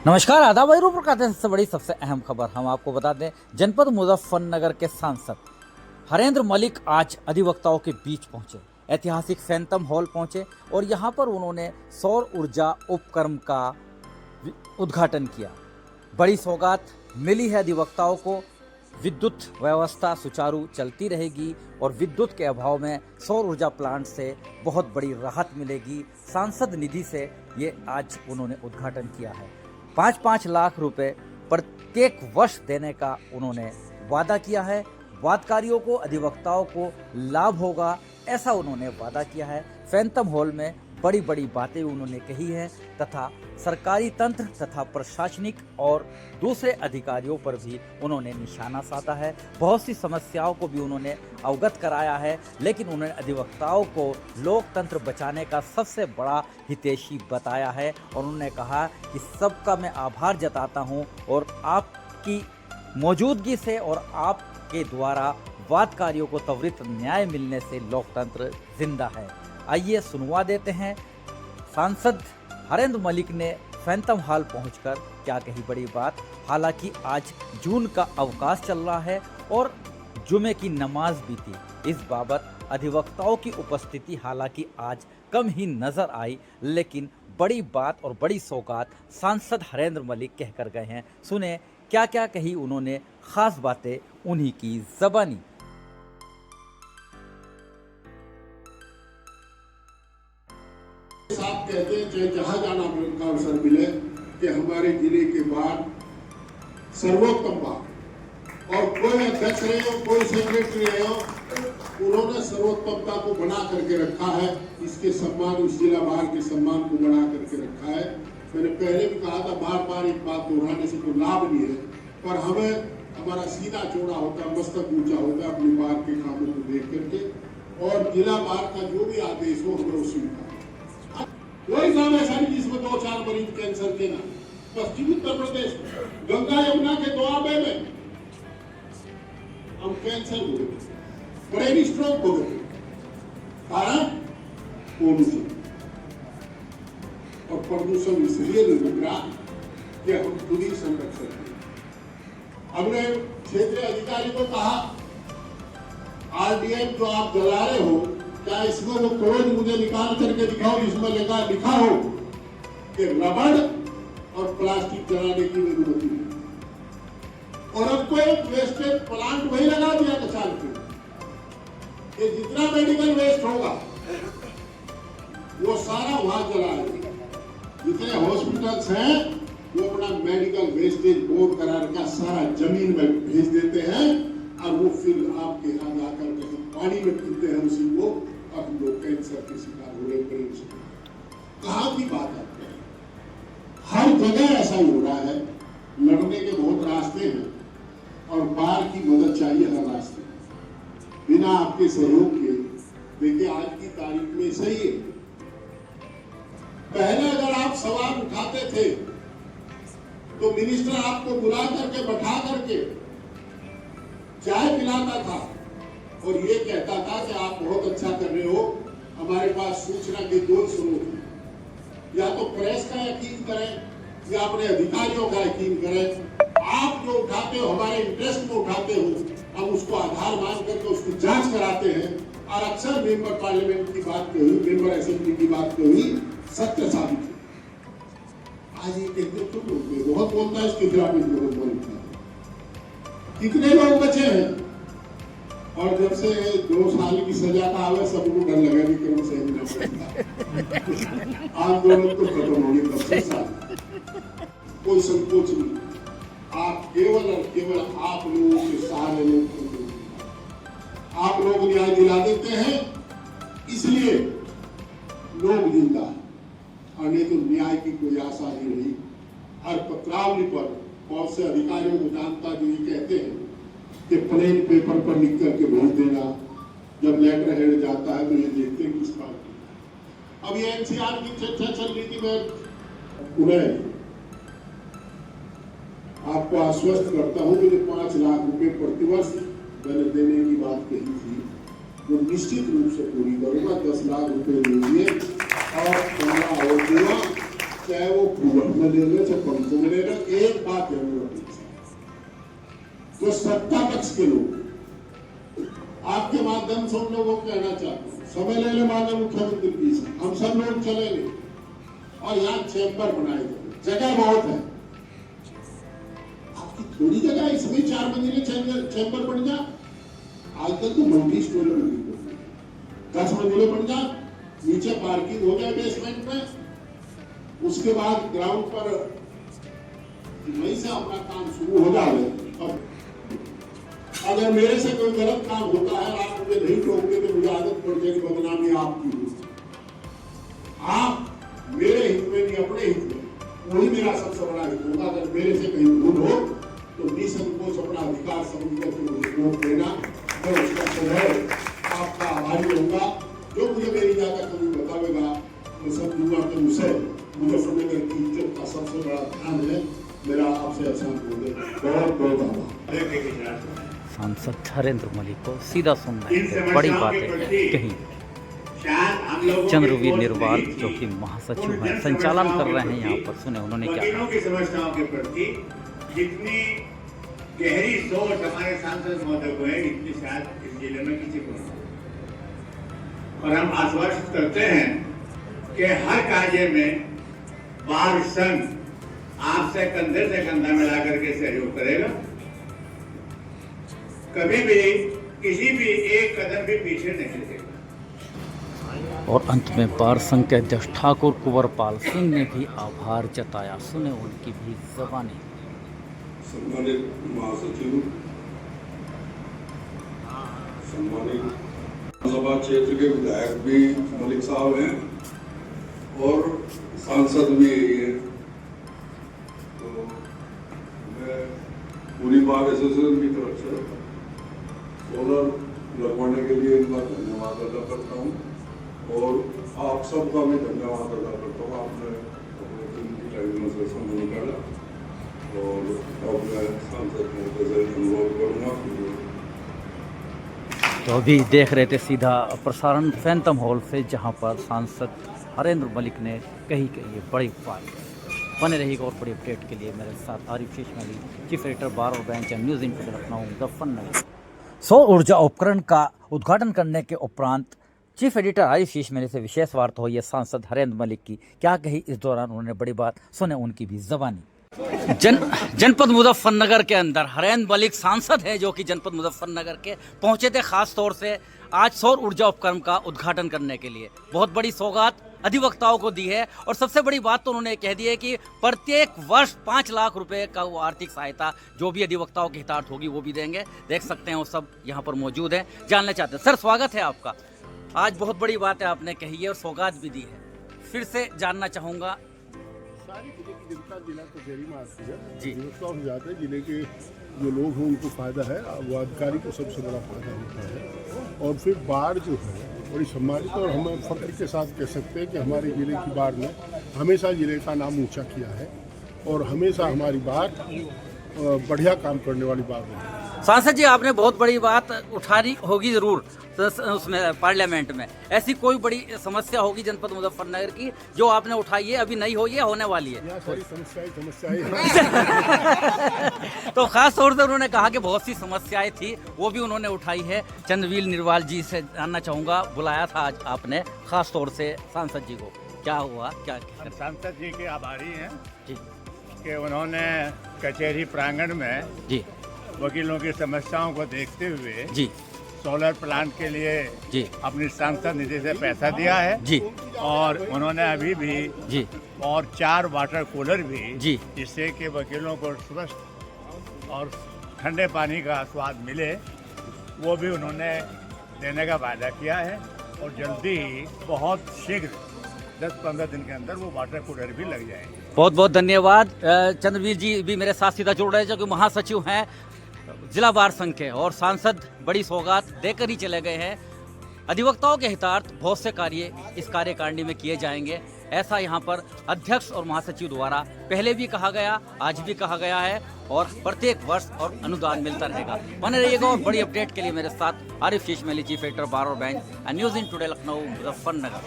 नमस्कार, आदाब भाई। सबसे बड़ी सबसे अहम खबर हम आपको बता दें। जनपद मुजफ्फरनगर के सांसद हरेंद्र मलिक आज अधिवक्ताओं के बीच पहुंचे, ऐतिहासिक फैंटम हॉल पहुंचे और यहां पर उन्होंने सौर ऊर्जा उपक्रम का उद्घाटन किया। बड़ी सौगात मिली है अधिवक्ताओं को। विद्युत व्यवस्था सुचारू चलती रहेगी और विद्युत के अभाव में सौर ऊर्जा प्लांट से बहुत बड़ी राहत मिलेगी। सांसद निधि से ये आज उन्होंने उद्घाटन किया है। 5-5 लाख रुपए प्रत्येक वर्ष देने का उन्होंने वादा किया है। वादकारियों को, अधिवक्ताओं को लाभ होगा, ऐसा उन्होंने वादा किया है। फैंटम हॉल में बड़ी बड़ी बातें उन्होंने कही हैं तथा सरकारी तंत्र तथा प्रशासनिक और दूसरे अधिकारियों पर भी उन्होंने निशाना साधा है। बहुत सी समस्याओं को भी उन्होंने अवगत कराया है, लेकिन उन्होंने अधिवक्ताओं को लोकतंत्र बचाने का सबसे बड़ा हितैषी बताया है और उन्होंने कहा कि सबका मैं आभार जताता हूं और आपकी मौजूदगी से और आपके द्वारा वादकारियों को त्वरित न्याय मिलने से लोकतंत्र जिंदा है। आइए सुनवा देते हैं सांसद हरेंद्र मलिक ने फैंटम हॉल पहुंचकर क्या कही बड़ी बात। हालांकि आज जून का अवकाश चल रहा है और जुमे की नमाज भी थी। इस बाबत अधिवक्ताओं की उपस्थिति हालांकि आज कम ही नजर आई, लेकिन बड़ी बात और बड़ी सौगात सांसद हरेंद्र मलिक कहकर गए हैं। सुने क्या क्या कही उन्होंने, खास बातें उन्हीं की ज़बानी। साहब कहते हैं चाहे जहां जाना का अवसर मिले कि हमारे जिले के बाद सर्वोत्तम बात, और कोई अध्यक्ष रहे हो, कोई सेक्रेटरी रहे हो, उन्होंने सर्वोत्तमता को बना करके रखा है। इसके सम्मान, उस जिला बार के सम्मान को बना करके रखा है। मैंने पहले भी कहा था, बार बार एक बात दोहराने से कोई लाभ नहीं है, पर हमें हमारा सीना चौड़ा होता है, मस्तक ऊंचा होता है अपनी बार के कामों को देख करके, और जिला बार का जो भी आदेश हो हमें उसी का। कोई काम ऐसा नहीं जिसमें 2-4 मरीज कैंसर के ना। पश्चिमी उत्तर प्रदेश गंगा यमुना के दुआबे में हम कैंसर हो गए, ब्रेन स्ट्रोक हो गए, कारण पोल्यूशन। और प्रदूषण इसलिए नहीं रुक रहा कि हम खुद ही संरक्षण करें। हमने क्षेत्रीय अधिकारी को कहा, आरडीएम जो आप जला रहे हो, क्या इसमें वो क्लोज मुझे निकाल करके दिखाओ जिसमें लिखा हो कि रबड़ और प्लास्टिक जलाने की अनुमति है। और अब तो एक वेस्टेज प्लांट वही लगा दिया कचाल पे, ये जितना मेडिकल वेस्ट होगा वो सारा वहां जलाएगा। जितने हॉस्पिटल्स हैं वो अपना मेडिकल वेस्टेज बोर्ड करा रखा, सारा जमीन में भेज देते हैं और वो फिर आपके यहाँ जाकर के पानी में पीते हैं उसी को, अब लोग कैंसर के शिकार हो रहे हैं। कहाँ की बात है, हर जगह ऐसा ही हो रहा है। लड़ने के बहुत रास्ते हैं और बार की मदद चाहिए हर रास्ते, बिना आपके सहयोग के। देखिए आज की तारीख में सही है, पहले अगर आप सवाल उठाते थे तो मिनिस्टर आपको बुला करके बैठा करके चाय पिलाता था और ये कहता था कि आप बहुत अच्छा कर रहे हो, हमारे पास सूचना के 2 स्रोत हैं, या तो प्रेस का यकीन करें या अपने अधिकारियों का यकीन करें। आप जो उठाते हो हमारे इंटरेस्ट में उठाते हो, हम उसको आधार मान करके उसकी जांच कराते हैं और अक्सर मेंबर पार्लियामेंट की बात पे हुई, मेंबर असेंबली की बात पे हुई, सत्य साबित है। आज ये कहते तो बहुत बोलता है, इसके खिलाफ कितने लोग बचे हैं, और जब से 2 साल की सजा का आवे सबको डर लगा कि क्यों सही ना आंदोलन तो खत्म हो गया, 10 साल कोई संकोच नहीं। आप केवल और केवल आप लोगों के सहारे लोग, आप लोग न्याय दिला देते हैं, इसलिए लोग जिंदा, और नहीं तो न्याय की कोई आशा नहीं रही। हर पत्रावली पर बहुत से अधिकारियों को जानता जो ये कहते हैं कि प्लेन पेपर पर लिख करके भेज देना, जब लेटर हेड जाता है तो ये देखते हैं किस बात की। अब ये एनसीआर की चर्चा चल रही थी, मैं उन्हें आपको आश्वस्त करता हूं कि जो 5 लाख रुपए प्रतिवर्ष मैंने देने की बात कही थी, वो निश्चित रूप से पूरी करूंगा। 10 लाख रुपए लीजिए और 15 और दूंगा चाहे वो भूगोल में ले लो चाहे पंखों में ले लो, एक बात जरूर होती है, तो सत्ता पक्ष के लोग आपके माध्यम से उन लोगों को कहना चाहते हैं, समय ले ले माननीय मुख्यमंत्री जी से, हम सब लोग चलेंगे और यहाँ चैम्बर बनाए जाए, जगह बहुत है, आपकी थोड़ी जगह है, इसमें 4 मंजिले चैम्बर बन जा। आजकल तो मल्टी स्टोरी बनी, 10 मंजिले बन जा, नीचे पार्किंग हो जाए बेसमेंट में, उसके बाद ग्राउंड पर वहीं से अपना काम शुरू हो जाए। अगर मेरे से कोई गलत काम होता है, आप मुझे नहीं टोकते तो मुझे आदत पड़ जाएगी बदनामी आपकी। आप मेरे हित में नहीं, अपने हित में, वही मेरा सबसे बड़ा हित होगा। अगर मेरे से कहीं भूल हो तो निसंकोच अपना अधिकार समझ करके मुझे वोट देना, मैं उसका सदैव आपका आभारी रहूंगा। जो मुझे मेरी जाकर कभी बतावेगा, मैं समझूंगा कि उसे मुजफ्फरनगर की इज्जत का सबसे बड़ा ध्यान है। मेरा आपसे एहसान होंगे, बहुत बहुत आभार। सांसद हरेंद्र मलिक को सीधा सुनना है, बड़ी बातें कही। चंद्रवीर निर्वाल जो कि महासचिव हैं, संचालन कर रहे हैं यहाँ पर, सुने उन्होंने क्या कहा। की समस्याओं के प्रति जितनी गहरी सोच हमारे सांसद महोदय को है, इतनी शायद इस जिले में किसी को नहीं। और हम आश्वस्त करते हैं कि हर कार्य में बार संघ आपसे कंधे से कंधा मिला करके सहयोग करेगा, कभी भी किसी भी एक कदम भी पीछे नहीं लगेगा। और अंत में बार संघ के अध्यक्ष ठाकुर कुंवरपाल सिंह ने भी आभार जताया, सुने उनकी भी ज़बानी। सम्मानित महासचिव, सम्मानित विधानसभा क्षेत्र के विधायक भी मलिक साहब हैं और सांसद भी यही है, तो मैं पूरी बार एसोसिएशन की तरफ से सोलर लगवाने के लिए इनका धन्यवाद अदा करता हूँ और आप सबका भी धन्यवाद अदा करता हूँ। आपने अपने दिन की टाइम से समय निकाला और अब मैं सांसद महोदय से अनुरोध करूँगा कि तो अभी देख रहे थे सीधा प्रसारण फैंटम हॉल से, जहां पर सांसद हरेंद्र मलिक ने कही ये बड़ी बात। बने रहिएगा और बड़ी अपडेट के लिए मेरे साथ आरिफ शेषमली, चीफ एडिटर बार और bench and news interview Lucknow Muzaffarnagar. सौर ऊर्जा उपकरण का उद्घाटन करने के उपरांत चीफ एडिटर आरिफ शेषमली से विशेष वार्ता हुई है सांसद हरेंद्र मलिक की। क्या कही इस दौरान उन्होंने बड़ी बात, सुने उनकी भी ज़बानी। जनपद मुजफ्फरनगर के अंदर हरेंद्र मलिक सांसद है जो कि जनपद मुजफ्फरनगर के पहुंचे थे खास तौर से आज सौर ऊर्जा उपक्रम का उद्घाटन करने के लिए। बहुत बड़ी सौगात अधिवक्ताओं को दी है और सबसे बड़ी बात तो उन्होंने कह दी है कि प्रत्येक वर्ष 5 लाख रुपए का वो आर्थिक सहायता जो भी अधिवक्ताओं के हितार्थ होगी वो भी देंगे। देख सकते हैं वो सब यहाँ पर मौजूद है, जानना चाहते हैं। सर स्वागत है आपका। आज बहुत बड़ी बात है आपने कही है और सौगात भी दी है, फिर से जानना चाहूँगा। सारी जिले की जनता जिला को गहरी मारती है जी। व्यवस्था हो जाता है, जिले के जो लोग हैं उनको फायदा है, वो अधिकारी को सबसे बड़ा फायदा होता है। और फिर बाढ़ जो है बड़ी सम्मानित और हम फख्र के साथ कह सकते हैं कि हमारे जिले की बाढ़ ने हमेशा जिले का नाम ऊंचा किया है और हमेशा हमारी बाढ़ बढ़िया काम करने वाली बात है। सांसद जी आपने बहुत बड़ी बात उठानी होगी जरूर उसमें पार्लियामेंट में, ऐसी कोई बड़ी समस्या होगी जनपद मुजफ्फरनगर की जो आपने उठाई है, अभी नहीं हुई है, होने वाली है? यहाँ सारी समस्याएं तो खास तौर से उन्होंने कहा कि बहुत सी समस्याएं थी, वो भी उन्होंने उठाई है। चंद्रवीर निर्वाल जी से जानना चाहूँगा, बुलाया था आज आपने खास तौर से सांसद जी को, क्या हुआ, क्या? सांसद जी के आभारी हैं जी कि उन्होंने कचहरी प्रांगण में जी वकीलों की समस्याओं को देखते हुए जी सोलर प्लांट के लिए जी अपनी सांसद निधि से पैसा दिया है जी और उन्होंने अभी भी जी और 4 वाटर कूलर भी जी जिससे कि वकीलों को स्वस्थ और ठंडे पानी का स्वाद मिले, वो भी उन्होंने देने का वादा किया है और जल्दी ही बहुत शीघ्र 10-15 दिन के अंदर वो वाटर कूलर भी लग जाएंगे। बहुत बहुत धन्यवाद। चंद्रवीर जी भी मेरे साथ सीधा जुड़ रहे हैं जो कि महासचिव हैं जिला बार संघ के, और सांसद बड़ी सौगात देकर ही चले गए हैं। अधिवक्ताओं के हितार्थ बहुत से कार्य इस कार्यकारिणी में किए जाएंगे, ऐसा यहाँ पर अध्यक्ष और महासचिव द्वारा पहले भी कहा गया, आज भी कहा गया है और प्रत्येक वर्ष और अनुदान मिलता रहेगा। बने रहिएगा और बड़ी अपडेट के लिए मेरे साथ आरिफ शेषमली, चीफ एडिटर बार और bench, news in today Lucknow Muzaffarnagar.